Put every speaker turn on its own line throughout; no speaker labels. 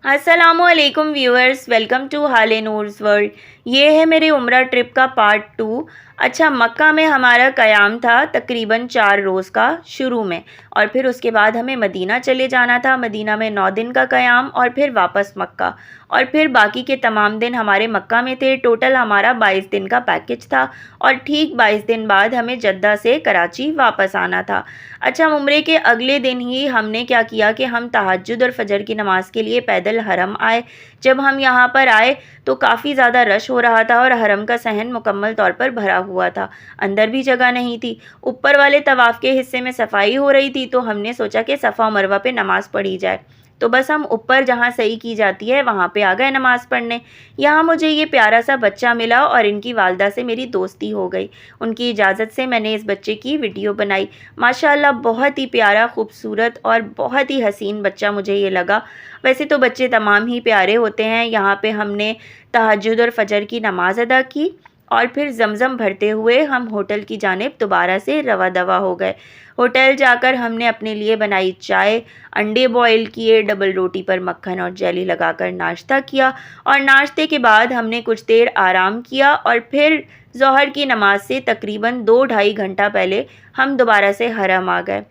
अस्सलामुअलैकुम viewers, welcome to हाले Noor's world. ये है मेरी उम्रा ट्रिप का पार्ट 2। अच्छा, मक्का में हमारा क़याम था तकरीबन 4 रोज़ का शुरू में, और फिर उसके बाद हमें मदीना चले जाना था। मदीना में 9 दिन का क़याम और फिर वापस मक्का, और फिर बाकी के तमाम दिन हमारे मक्का में थे। टोटल हमारा 22 दिन का पैकेज था, और ठीक 22 दिन बाद हमें जद्दा से कराची वापस आना था। अच्छा, उम्रे के अगले दिन ही हमने क्या किया कि हम तहज्जुद और फजर की नमाज़ के लिए पैदल हरम आए। जब हम यहाँ पर आए तो काफ़ी ज़्यादा रश हो रहा था और हरम का सहन मुकम्मल तौर पर भरा हुआ था। अंदर भी जगह नहीं थी। ऊपर वाले तवाफ़ के हिस्से में सफाई हो रही थी, तो हमने सोचा कि सफ़ा और मरवा पे नमाज़ पढ़ी जाए। तो बस हम ऊपर जहाँ सही की जाती है वहाँ पे आ गए नमाज़ पढ़ने। यहाँ मुझे ये प्यारा सा बच्चा मिला और इनकी वालदा से मेरी दोस्ती हो गई। उनकी इजाज़त से मैंने इस बच्चे की वीडियो बनाई। माशाल्लाह बहुत ही प्यारा, खूबसूरत और बहुत ही हसीन बच्चा मुझे ये लगा। वैसे तो बच्चे तमाम ही प्यारे होते हैं। यहाँ पे हमने तहज्जुद और फजर की नमाज़ अदा की, और फिर ज़मज़म भरते हुए हम होटल की जानिब दोबारा से रवा दवा हो गए। होटल जाकर हमने अपने लिए बनाई चाय, अंडे बॉईल किए, डबल रोटी पर मक्खन और जेली लगाकर नाश्ता किया, और नाश्ते के बाद हमने कुछ देर आराम किया, और फिर ज़ोहर की नमाज से तकरीबन 2-2.5 घंटा पहले हम दोबारा से हरम आ गए।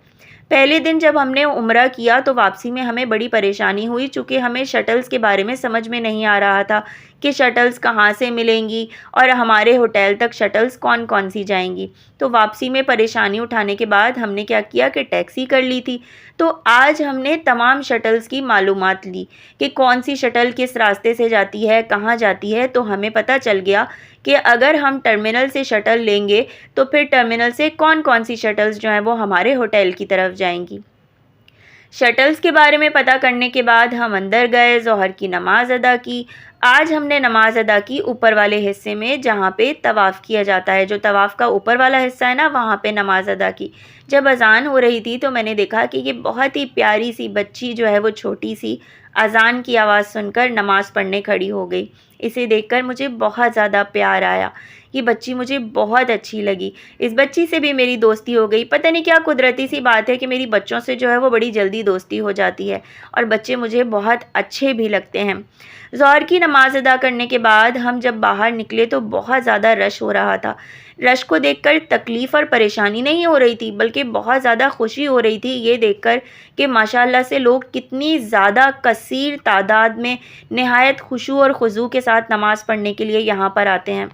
पहले दिन जब हमने उम्रा किया तो वापसी में हमें बड़ी परेशानी हुई, चूँकि हमें शटल्स के बारे में समझ में नहीं आ रहा था कि शटल्स कहाँ से मिलेंगी और हमारे होटल तक शटल्स कौन कौन सी जाएंगी। तो वापसी में परेशानी उठाने के बाद हमने क्या किया कि टैक्सी कर ली थी। तो आज हमने तमाम शटल्स की मालूमात ली कि कौन सी शटल किस रास्ते से जाती है, कहाँ जाती है। तो हमें पता चल गया कि अगर हम टर्मिनल से शटल लेंगे तो फिर टर्मिनल से कौन कौन सी शटल्स जो हैं वो हमारे होटल की तरफ जाएंगी। शटल्स के बारे में पता करने के बाद हम अंदर गए, ज़ोहर की नमाज़ अदा की। आज हमने नमाज़ अदा की ऊपर वाले हिस्से में जहाँ पे तवाफ़ किया जाता है, जो तवाफ़ का ऊपर वाला हिस्सा है ना, वहाँ पे नमाज़ अदा की। जब अज़ान हो रही थी तो मैंने देखा कि ये बहुत ही प्यारी सी बच्ची जो है वो छोटी सी अज़ान की आवाज़ सुनकर नमाज़ पढ़ने खड़ी हो गई। इसे देखकर मुझे बहुत ज़्यादा प्यार आया। ये बच्ची मुझे बहुत अच्छी लगी। इस बच्ची से भी मेरी दोस्ती हो गई। पता नहीं क्या कुदरती सी बात है कि मेरी बच्चों से जो है वो बड़ी जल्दी दोस्ती हो जाती है, और बच्चे मुझे बहुत अच्छे भी लगते हैं। ज़ोहर की नमाज़ अदा करने के बाद हम जब बाहर निकले तो बहुत ज़्यादा रश हो रहा था। रश को देखकर तकलीफ़ और परेशानी नहीं हो रही थी, बल्कि बहुत ज़्यादा खुशी हो रही थी ये देखकर कि माशाअल्लाह से लोग कितनी ज़्यादा कसीर तादाद में नहायत खुशू और खुज़ू के साथ नमाज़ पढ़ने के लिए यहाँ पर आते हैं।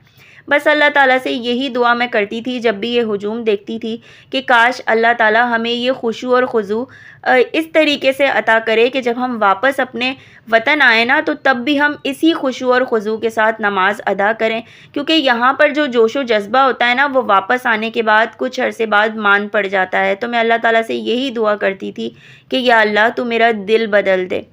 बस अल्लाह ताला से यही दुआ मैं करती थी जब भी ये हुजूम देखती थी कि काश अल्लाह ताला हमें ये खुशू और खुजू इस तरीके से अता करे कि जब हम वापस अपने वतन आए ना, तो तब भी हम इसी खुशू और खुजू के साथ नमाज अदा करें। क्योंकि यहाँ पर जो जोशो जज्बा होता है ना, वो वापस आने के बाद कुछ अरसे बाद मान पड़ जाता है। तो मैं अल्लाह ताला से यही दुआ करती थी कि या अल्लाह तू मेरा दिल बदल दे,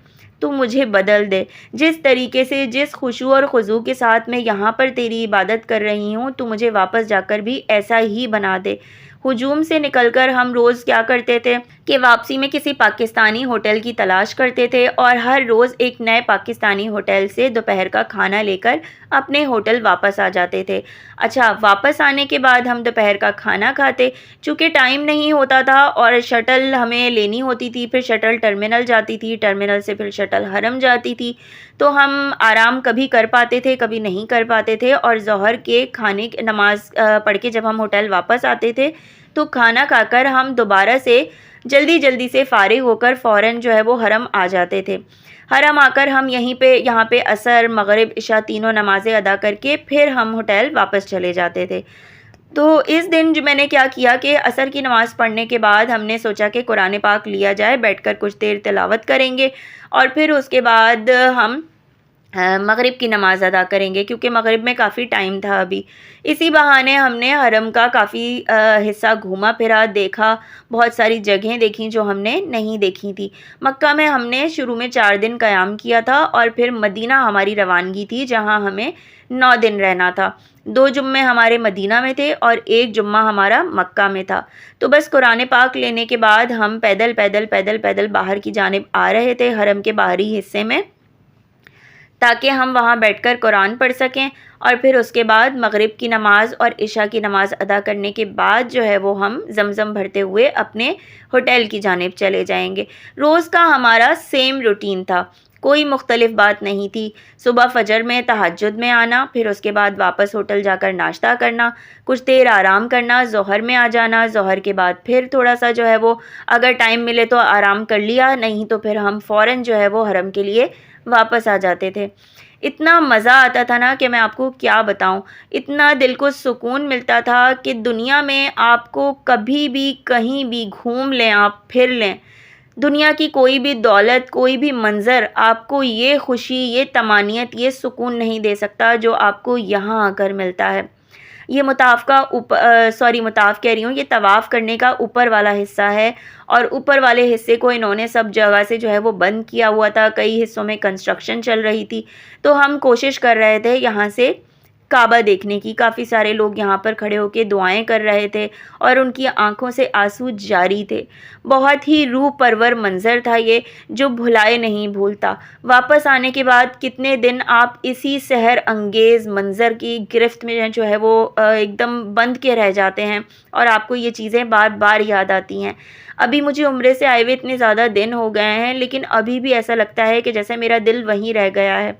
तू मुझे बदल दे। जिस तरीके से, जिस खुशू और खुजू के साथ मैं यहाँ पर तेरी इबादत कर रही हूँ, तू मुझे वापस जाकर भी ऐसा ही बना दे। हुजूम से निकलकर हम रोज़ क्या करते थे कि वापसी में किसी पाकिस्तानी होटल की तलाश करते थे, और हर रोज़ एक नए पाकिस्तानी होटल से दोपहर का खाना लेकर अपने होटल वापस आ जाते थे। अच्छा, वापस आने के बाद हम दोपहर का खाना खाते। चूँकि टाइम नहीं होता था और शटल हमें लेनी होती थी, फिर शटल टर्मिनल जाती थी, टर्मिनल से फिर शटल हरम जाती थी, तो हम आराम कभी कर पाते थे, कभी नहीं कर पाते थे। और ज़ोहर के खाने नमाज पढ़ के जब हम होटल वापस आते थे तो खाना खाकर हम दोबारा से जल्दी से फ़ारिग होकर फ़ौरन जो है वो हरम आ जाते थे। हरम आकर हम यहाँ पे असर, मगरिब, इशा तीनों नमाज़ें अदा करके फिर हम होटल वापस चले जाते थे। तो इस दिन जो मैंने क्या किया कि असर की नमाज़ पढ़ने के बाद हमने सोचा कि कुरान पाक लिया जाए, बैठकर कुछ देर तिलावत करेंगे, और फिर उसके बाद हम मगरिब की नमाज़ अदा करेंगे, क्योंकि मगरिब में काफ़ी टाइम था अभी। इसी बहाने हमने हरम का काफ़ी हिस्सा घूमा फिरा, देखा, बहुत सारी जगहें देखी जो हमने नहीं देखी थी। मक्का में हमने शुरू में 4 दिन क़याम किया था, और फिर मदीना हमारी रवानगी थी जहां हमें 9 दिन रहना था। 2 जुम्मे हमारे मदीना में थे और 1 जुम्मा हमारा मक्का में था। तो बस कुरान पाक लेने के बाद हम पैदल बाहर की जानिब आ रहे थे, हरम के बाहरी हिस्से में, ताकि हम वहाँ बैठकर कुरान पढ़ सकें। और फिर उसके बाद मगरिब की नमाज़ और इशा की नमाज़ अदा करने के बाद जो है वो हम ज़मज़म भरते हुए अपने होटल की जानिब चले जाएंगे। रोज़ का हमारा सेम रूटीन था। कोई मुख्तलिफ बात नहीं थी। सुबह फजर में तहज्जुद में आना, फिर उसके बाद वापस होटल जाकर नाश्ता करना, कुछ देर आराम करना, ज़ोहर में आ जाना, ज़ोहर के बाद फिर थोड़ा-सा जो है वो अगर टाइम मिले तो आराम कर लिया, नहीं तो फिर हम फ़ौरन जो है वो हरम के लिए वापस आ जाते थे। इतना मज़ा आता था ना कि मैं आपको क्या बताऊँ। इतना दिल को सुकून मिलता था कि दुनिया में आपको कभी भी, कहीं भी घूम लें आप, फिर लें, दुनिया की कोई भी दौलत, कोई भी मंज़र आपको ये खुशी, ये तमानियत, ये सुकून नहीं दे सकता जो आपको यहाँ आकर मिलता है। ये मुताफ़ कह रही हूँ, ये तवाफ़ करने का ऊपर वाला हिस्सा है और ऊपर वाले हिस्से को इन्होंने सब जगह से जो है वो बंद किया हुआ था, कई हिस्सों में कंस्ट्रक्शन चल रही थी। तो हम कोशिश कर रहे थे यहाँ से काबा देखने की, काफ़ी सारे लोग यहाँ पर खड़े होके दुआएँ कर रहे थे और उनकी आँखों से आँसू जारी थे। बहुत ही रूह परवर मंज़र था ये, जो भुलाए नहीं भूलता। वापस आने के बाद कितने दिन आप इसी सहर अंगेज़ मंज़र की गिरफ्त में जो है वो एकदम बंध के रह जाते हैं और आपको ये चीज़ें बार-बार याद आती हैं। अभी मुझे उम्रे से आए हुए इतने ज़्यादा दिन हो गए हैं, लेकिन अभी भी ऐसा लगता है कि जैसे मेरा दिल वहीं रह गया है।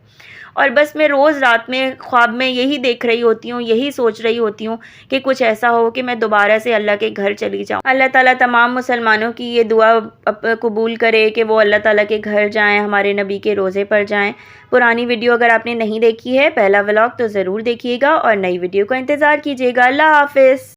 और बस मैं रोज़ रात में ख्वाब में यही देख रही होती हूँ, यही सोच रही होती हूँ कि कुछ ऐसा हो कि मैं दोबारा से अल्लाह के घर चली जाऊँ। अल्लाह ताला तमाम मुसलमानों की ये दुआ कबूल करे कि वो अल्लाह ताला के घर जाएँ, हमारे नबी के रोज़े पर जाएँ। पुरानी वीडियो अगर आपने नहीं देखी है, पहला व्लॉग, तो ज़रूर देखिएगा और नई वीडियो का इंतज़ार कीजिएगा। अल्लाह हाफ़िज़।